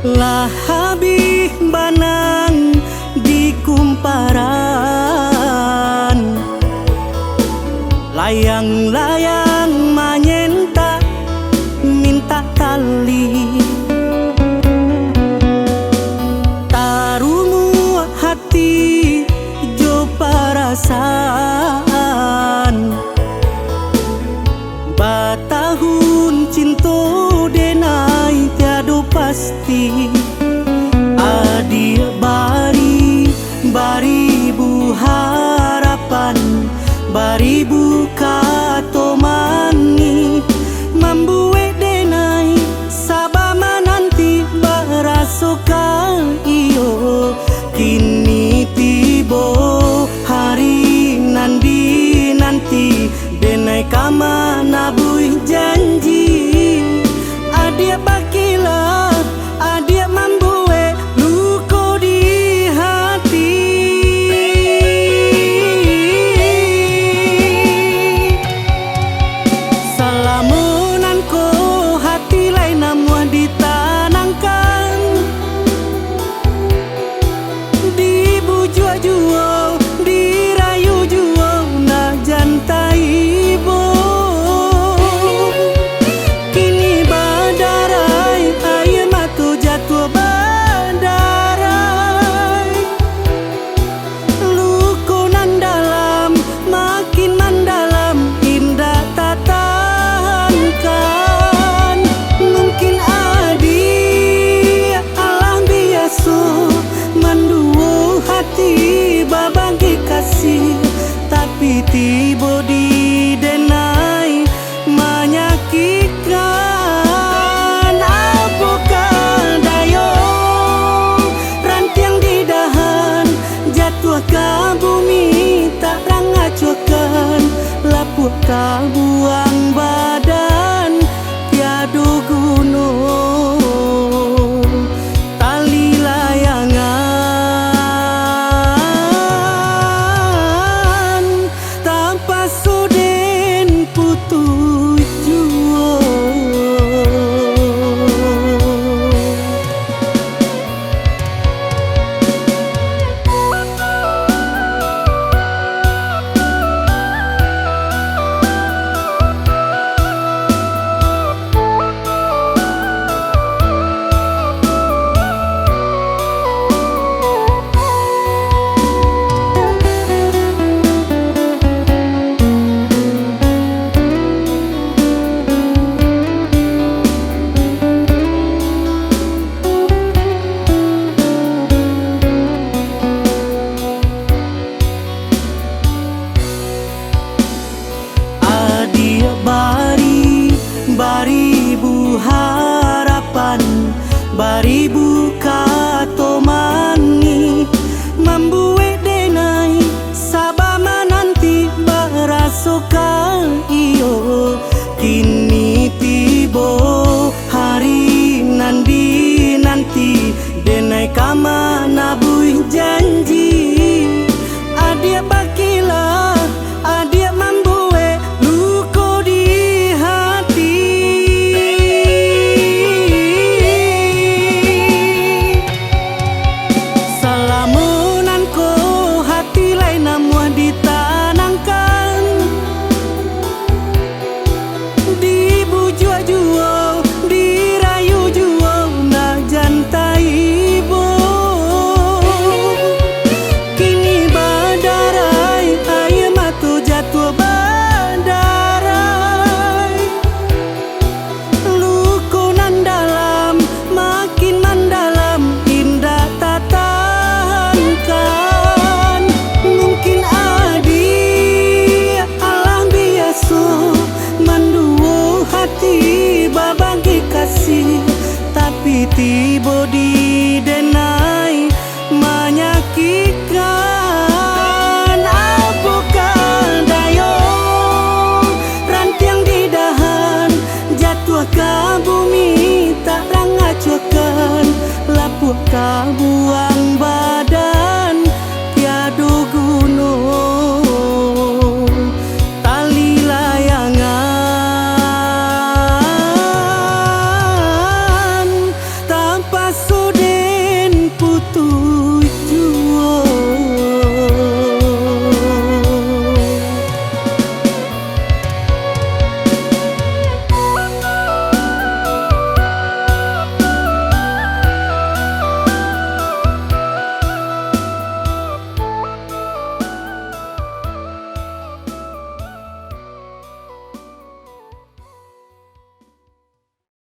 Lahabih banang di kumparan, layang-layang manyenta minta tali. Tarumu hati jo perasaan, batahun cinta denai tiado pasti. Adia baribu harapan, baribu katomani, membuat denai sabama nanti berasokan iyo. Kini tibo hari nanti denai kama nabui janji. Adia bakilah, adia membuat luka di hati. Salamunanku hati lain namun ditanangkan, dibujuk-jual, dirayu jual na jantai ibu. Kini badarai air matu jatuh badarai, lukunan dalam makin mendalam indah tatahankan. Mungkin adia alam biasa mendua hati babagi kasih, tapi tiba di denai menyakitkan. Apakah dayo rantiang di dahan jatuh ke bumi tak rangacukan, lapuh ke buang badan tiada gunung. Tali layangan tanpa suden putus jua. Adia baribu harapan, baribu katomani, membuat denai sabama nanti berasokan iyo. Kini tiba hari nanti denai kama nabui janji. Adia bakilah, adia membuat luka di hati. Salamunanku hati lain namun ditanangkan, dibujuk-jual, dirayu jual na jantai ibu. Kini badarai air matu jatuh badarai, lukunan dalam makin mendalam indah tatahankan. Mungkin adia alam biasa mendua hati babagi kasih, tapi tiba di